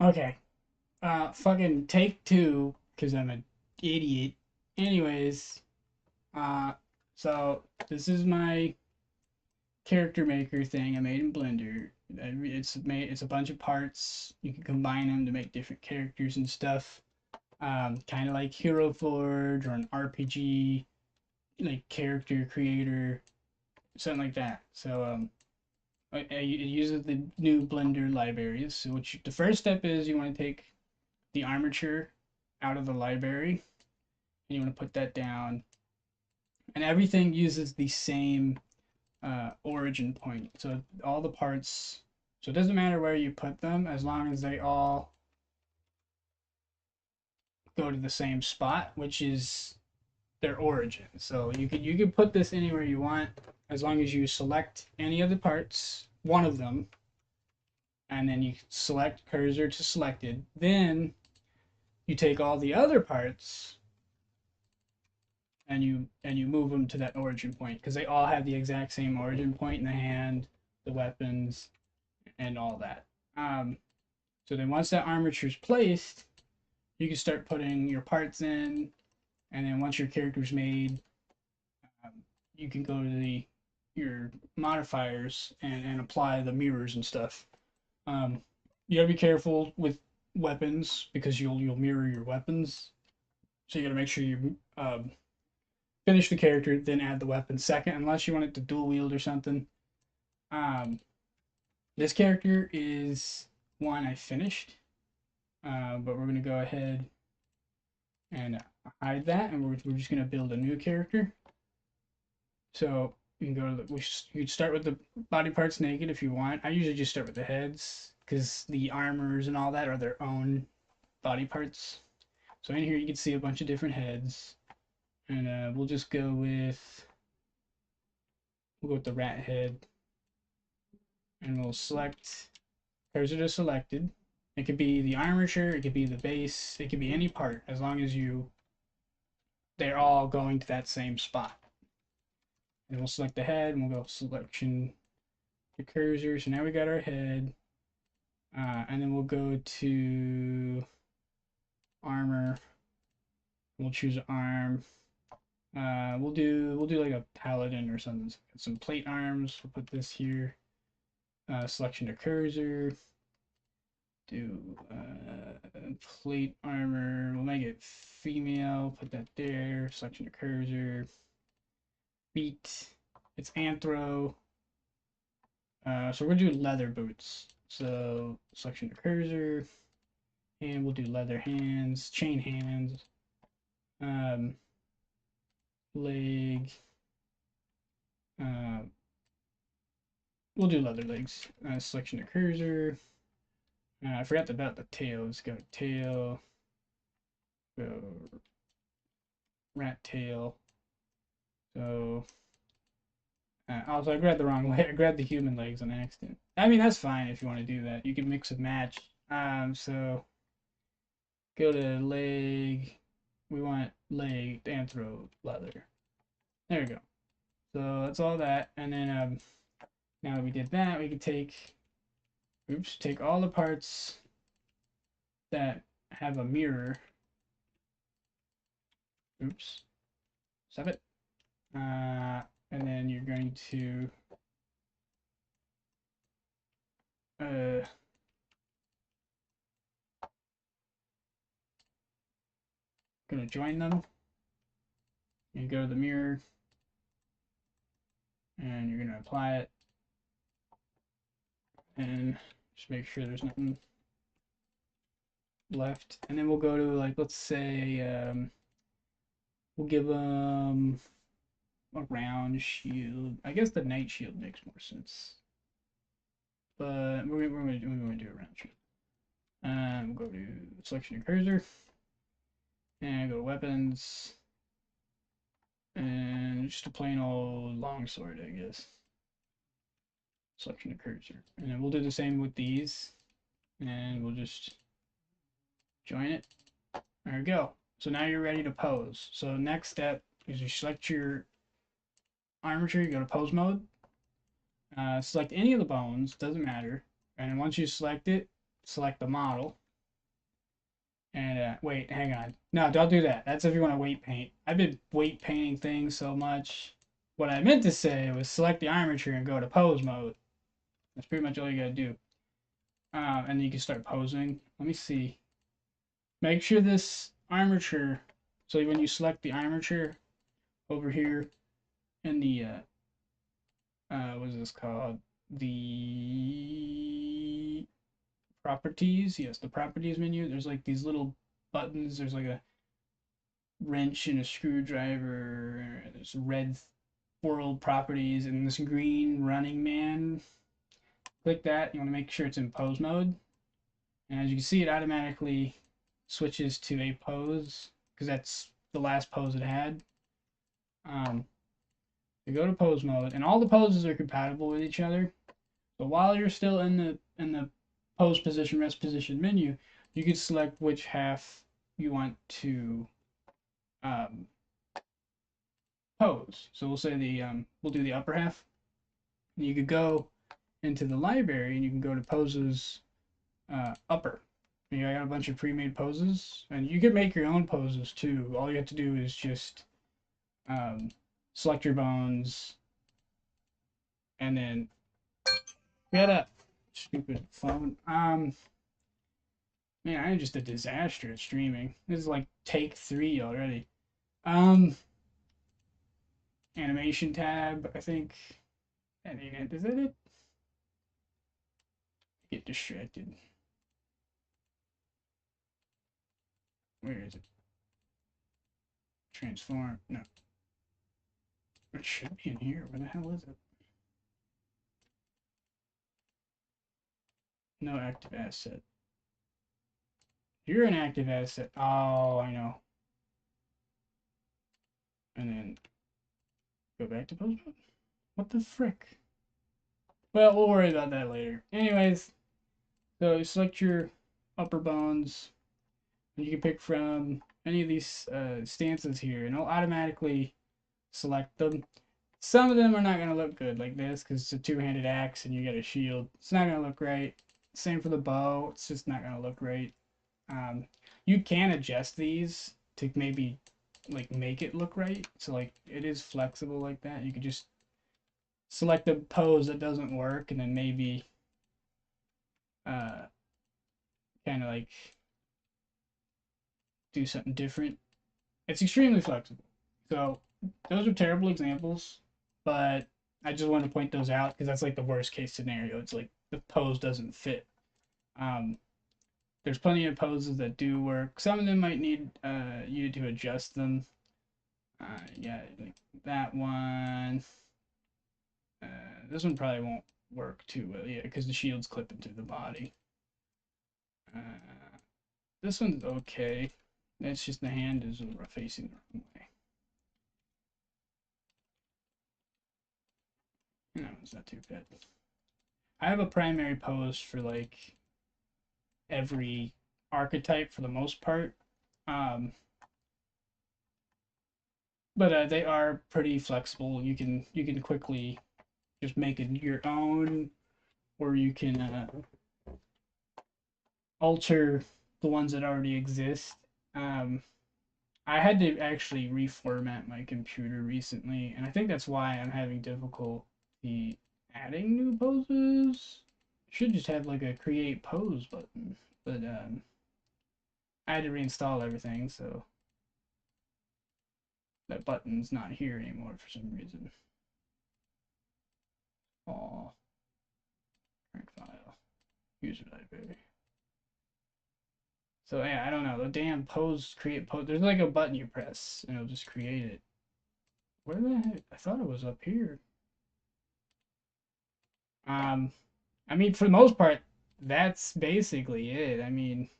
Okay. Fucking take two, because I'm an idiot. Anyways, uh, so this is my character maker thing I made in Blender. It's a bunch of parts. You can combine them to make different characters and stuff. Kind of like Hero Forge or an RPG, like character creator, something like that. So it uses the new Blender libraries. So the first step is you want to take the armature out of the library, and you want to put that down. And everything uses the same origin point. So all the parts, so it doesn't matter where you put them as long as they all go to the same spot, which is their origin. So you could put this anywhere you want as long as you select any of the parts, one of them, and then you select cursor to selected. Then you take all the other parts and you move them to that origin point because they all have the exact same origin point in the hand, the weapons, and all that. Um, so then once that armature is placed, you can start putting your parts in, and then once your character's made, um, you can go to the your modifiers and apply the mirrors and stuff. Um, you gotta be careful with weapons because you'll mirror your weapons. So you gotta make sure you finish the character, then add the weapon second, unless you want it to dual wield or something. Um, this character is one I finished, but we're gonna go ahead and hide that, and we're just gonna build a new character. So you can go to you can start with the body parts naked if you want. I usually just start with the heads because the armors and all that are their own body parts. So in here you can see a bunch of different heads, and we'll go with the rat head, and we'll select cursor to selected. It could be the armature, it could be the base, it could be any part as long as they're all going to that same spot. And we'll select the head and we'll go selection to cursor. So now we got our head. And then we'll go to armor. We'll choose arm. We'll do like a paladin or something. Some plate arms. We'll put this here. Selection to cursor. Do plate armor. We'll make it female. Put that there. Selection to cursor. Feet. It's anthro. So we're gonna do leather boots. So selection to cursor, and we'll do leather hands, chain hands, um, leg. Uh, we'll do leather legs. Selection to cursor. I forgot about the tail. Let's go tail. Go rat tail. So also I grabbed the wrong leg. I grabbed the human legs on accident. I mean that's fine if you want to do that. You can mix and match. So go to leg. We want leg anthro leather. There we go. So that's all that. And then now that we did that, we can take all the parts that have a mirror. Oops, stop it. And then you're going to uh, gonna join them. You go to the mirror, and you're gonna apply it, and just make sure there's nothing left. And then we'll go to like let's say we'll give them a round shield. I guess the night shield makes more sense, but we're gonna do a round shield. We'll go to selection and cursor, and go to weapons, and just a plain old longsword, I guess. Selection and cursor, and then we'll do the same with these, and we'll just join it. There we go. So now you're ready to pose. So next step is you select your armature, you go to pose mode, select any of the bones, doesn't matter. And once you select it, select the model. And wait, hang on. No, don't do that. That's if you want to weight paint. I've been weight painting things so much. What I meant to say was select the armature and go to pose mode. That's pretty much all you gotta do. And you can start posing. Let me see. Make sure this armature. So when you select the armature over here in the what is this called? The properties. Yes, the properties menu. There's like these little buttons. There's like a wrench and a screwdriver. There's red world properties and this green running man. Click that. You want to make sure it's in pose mode. And as you can see, it automatically switches to a pose because that's the last pose it had. You go to pose mode, and all the poses are compatible with each other. So while you're still in the pose position, rest position menu, you can select which half you want to um, pose. So we'll say we'll do the upper half. And you could go into the library and you can go to poses upper. And I got a bunch of pre-made poses, and you can make your own poses too. All you have to do is just select your bones, and then get a stupid phone. Man, I'm just a disaster at streaming. This is like take 3 already. Um, Animation tab, I think. And is that it? Get distracted. Where is it? Transform. No. It should be in here. Where the hell is it? No active asset. You're an active asset. Oh, I know. And then go back to post mode. What the frick? Well, we'll worry about that later. Anyways, so you select your upper bones. And you can pick from any of these stances here, and it'll automatically select them. Some of them are not going to look good like this because it's a two-handed axe and you get a shield. It's not going to look right. Same for the bow. It's just not going to look right. You can adjust these to maybe like make it look right. So like it is flexible like that. You could just select a pose that doesn't work and then maybe kind of like do something different. It's extremely flexible. So those are terrible examples, but I just want to point those out because that's like the worst case scenario. It's like the pose doesn't fit. Um, there's plenty of poses that do work. Some of them might need you to adjust them. Yeah, like that one. This one probably won't work too well, yeah, because the shield's clipping to the body. This one's okay. It's just the hand is facing the wrong way. No, it's not too bad. I have a primary pose for like every archetype for the most part. Um, but they are pretty flexible. You can quickly just make it your own, or you can alter the ones that already exist. Um, I had to actually reformat my computer recently, and I think that's why I'm having difficulty adding new poses. Should just have like a create pose button, but I had to reinstall everything, so that button's not here anymore for some reason. Oh, current file, user library. So yeah, I don't know. The damn pose, create pose. There's like a button you press and it'll just create it. Where the heck? I thought it was up here. Um, I mean, for the most part, that's basically it. I mean,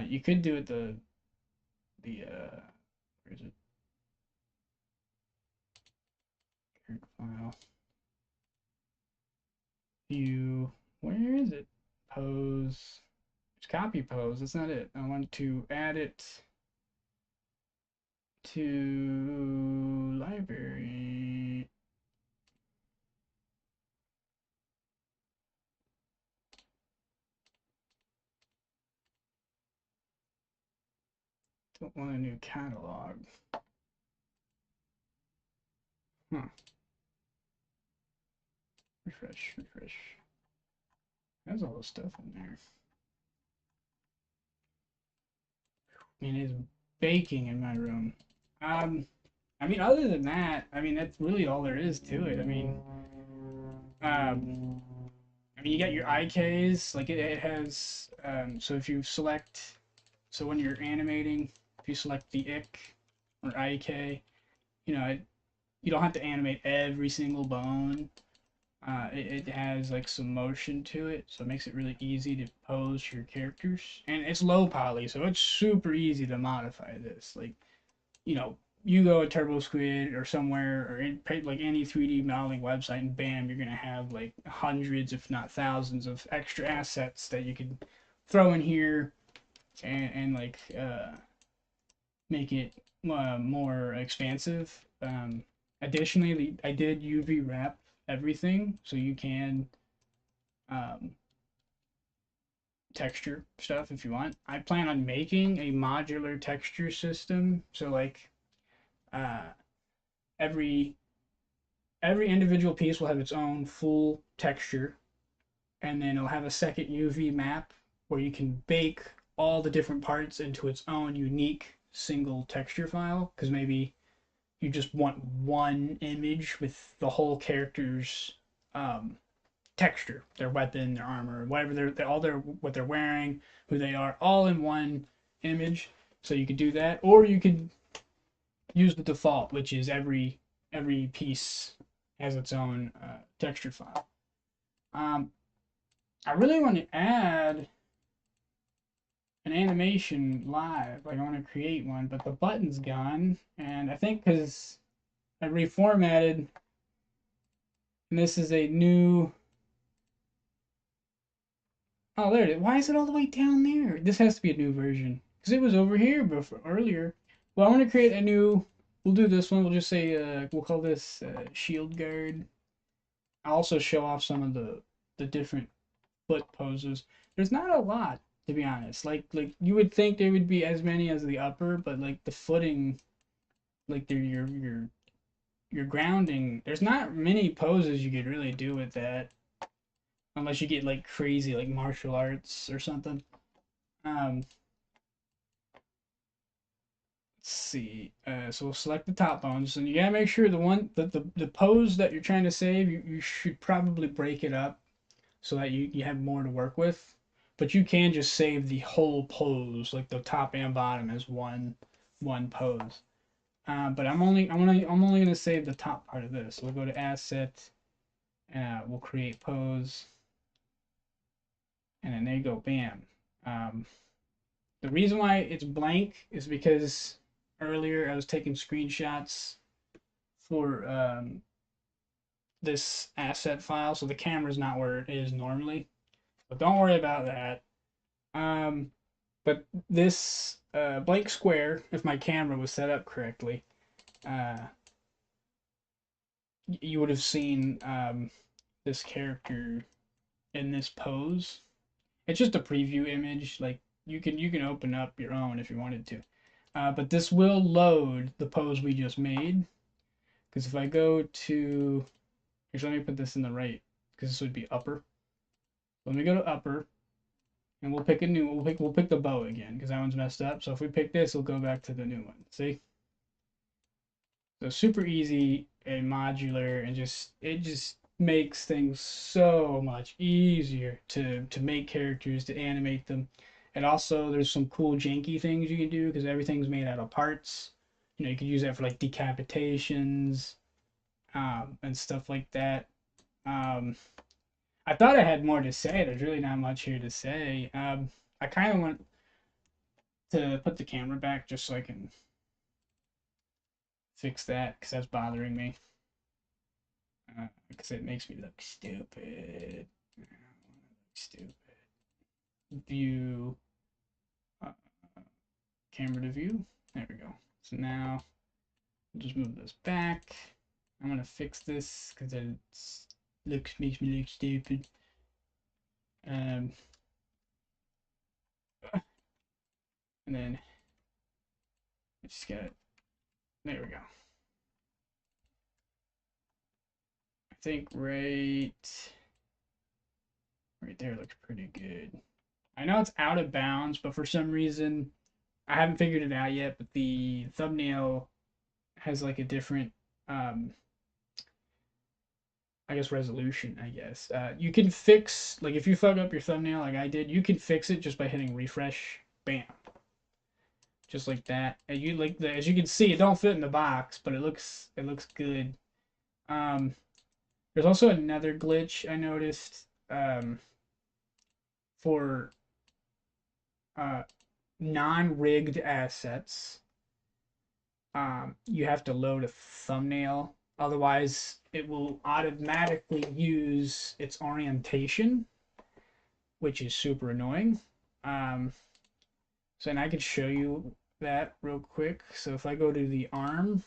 you could do it the where is it? Current file. View. Where is it? Pose. It's copy pose. That's not it. I want to add it to library. Don't want a new catalog. Huh. Refresh, refresh. There's all the stuff in there. I mean, it's baking in my room. I mean, other than that, I mean, that's really all there is to it. Um, I mean, you got your IKs, like it has, so if you select, so when you're animating, if you select the IK or IK, you know, you don't have to animate every single bone. It has like some motion to it, so it makes it really easy to pose your characters. And it's low poly, so it's super easy to modify this. Like, you know, you go to Turbo Squid or somewhere or like any 3D modeling website, and bam, you're gonna have like hundreds, if not thousands, of extra assets that you can throw in here and like make it more expansive. Additionally, I did UV wrap everything, so you can um, texture stuff if you want. I plan on making a modular texture system, so like uh, every every individual piece will have its own full texture, and then it'll have a second UV map where you can bake all the different parts into its own unique single texture file. Because maybe you just want one image with the whole character's um, texture, their weapon, their armor, whatever they're all their what they're wearing, who they are, all in one image. So you could do that, or you could use the default, which is every piece has its own texture file. Um, I really want to add an animation live. Like I want to create one, but the button's gone, and I think because I reformatted, and this is a new. Oh, there it is. Why is it all the way down there? This has to be a new version because it was over here before earlier. Well, I want to create a new. We'll do this one. We'll just say we'll call this shield guard. I'll also show off some of the different foot poses. There's not a lot, to be honest. Like you would think there would be as many as the upper, but like the footing, like your grounding, there's not many poses you could really do with that unless you get like crazy like martial arts or something. Um, let's see. So we'll select the top bones, and you gotta make sure the pose that you're trying to save, you should probably break it up so that you have more to work with. But you can just save the whole pose, like the top and bottom, as one pose. But I'm only gonna save the top part of this. So we'll go to Asset, we'll create pose, and then there you go, bam. Um, the reason why it's blank is because earlier I was taking screenshots for this asset file, so the camera's not where it is normally. But don't worry about that. Um, but this blank square, if my camera was set up correctly, uh, you would have seen this character in this pose. It's just a preview image. Like you can open up your own if you wanted to. But this will load the pose we just made. Because if I go to, actually let me put this in the right, because this would be upper. Let me go to upper, and we'll pick a new. We'll pick the bow again because that one's messed up. So if we pick this, we'll go back to the new one. See? So super easy and modular, and it just makes things so much easier to make characters, to animate them. And also there's some cool janky things you can do because everything's made out of parts. You know, you could use that for like decapitations, and stuff like that. Um, I thought I had more to say. There's really not much here to say. I kind of want to put the camera back just so I can fix that because that's bothering me. Because it makes me look stupid. Stupid. View, uh, camera to view. There we go. So now I'll just move this back. I'm gonna fix this because it makes me look stupid. And then Just get it. There we go. I think right there looks pretty good. I know it's out of bounds, but for some reason I haven't figured it out yet. But the thumbnail has like a different, I guess, resolution. I guess you can fix, like, if you fuck up your thumbnail like I did, you can fix it just by hitting refresh. Bam, just like that. And you like as you can see, it don't fit in the box, but it looks good. Um, there's also another glitch I noticed for uh, non-rigged assets. You have to load a thumbnail, otherwise it will automatically use its orientation, which is super annoying. Um, so, and I could show you that real quick. So if I go to the arm,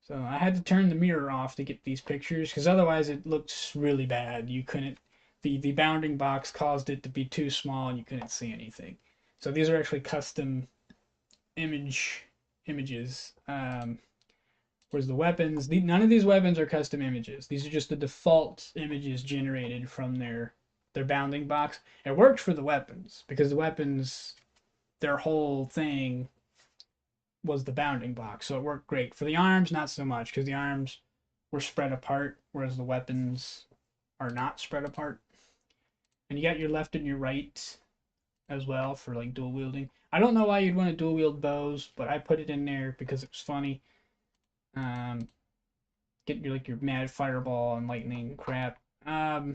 so I had to turn the mirror off to get these pictures because otherwise it looks really bad. You couldn't, the bounding box caused it to be too small and you couldn't see anything. So these are actually custom images. Whereas the weapons, none of these weapons are custom images. These are just the default images generated from their bounding box. It works for the weapons because the weapons, their whole thing was the bounding box, so it worked great. For the arms, not so much because the arms were spread apart, whereas the weapons are not spread apart. And you got your left and your right as well for like dual wielding. I don't know why you'd want to dual wield bows, but I put it in there because it was funny. Get your like your mad fireball and lightning crap. But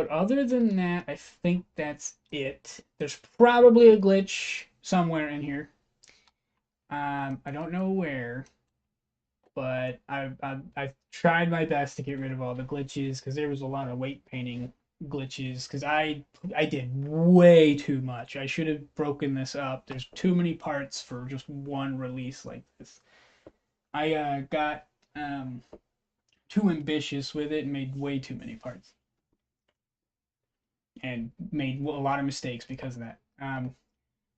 other than that, I think that's it. There's probably a glitch somewhere in here. I don't know where, but I've tried my best to get rid of all the glitches because there was a lot of weight painting glitches because I did way too much. I should have broken this up. There's too many parts for just one release like this. I got too ambitious with it and made way too many parts and made a lot of mistakes because of that.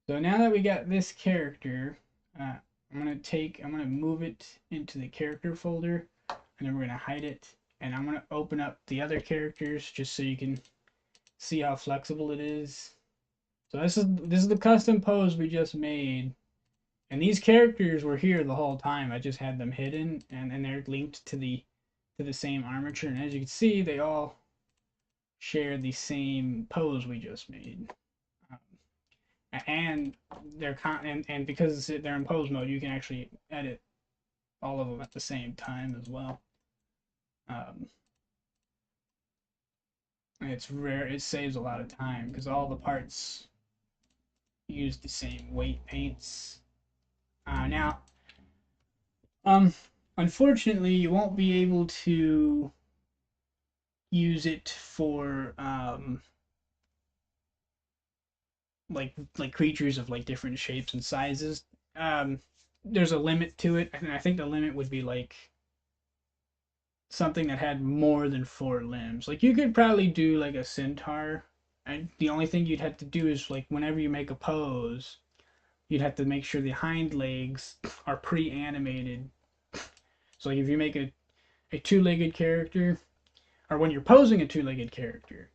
So now that we got this character, I'm gonna move it into the character folder, and then we're gonna hide it, and I'm gonna open up the other characters just so you can see how flexible it is. So this is the custom pose we just made, and these characters were here the whole time. I just had them hidden, and they're linked to the same armature, and as you can see, they all share the same pose we just made. And and because they're in pose mode, you can actually edit all of them at the same time as well. It's rare. It saves a lot of time because all the parts use the same weight paints. Now, um, unfortunately, you won't be able to use it for like creatures of like different shapes and sizes. There's a limit to it, and I think the limit would be like something that had more than 4 limbs. Like you could probably do like a centaur, and the only thing you'd have to do is like whenever you make a pose, you'd have to make sure the hind legs are pre-animated. So like if you make a two-legged character, or when you're posing a two-legged character,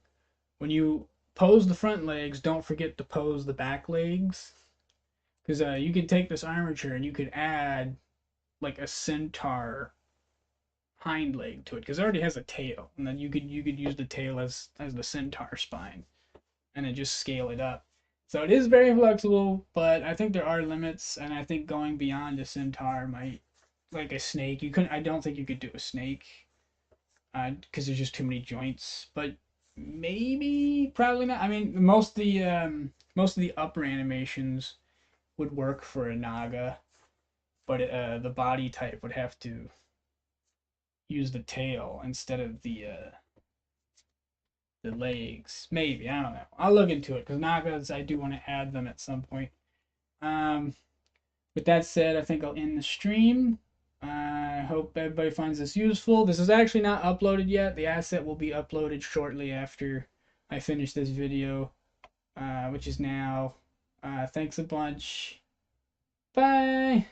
when you pose the front legs, don't forget to pose the back legs. Because you could take this armature and you could add like a centaur hind leg to it because it already has a tail, and then you could use the tail as the centaur spine, and then just scale it up. So it is very flexible, but I think there are limits, and I think going beyond a centaur might, like a snake. You couldn't. I don't think you could do a snake, because there's just too many joints. But maybe, probably not. I mean, most of the upper animations would work for a naga, but the body type would have to use the tail instead of the legs. Maybe, I don't know. I'll look into it because nagas, I do want to add them at some point. With that said, I think I'll end the stream. I hope everybody finds this useful. This is actually not uploaded yet. The asset will be uploaded shortly after I finish this video, which is now. Thanks a bunch. Bye!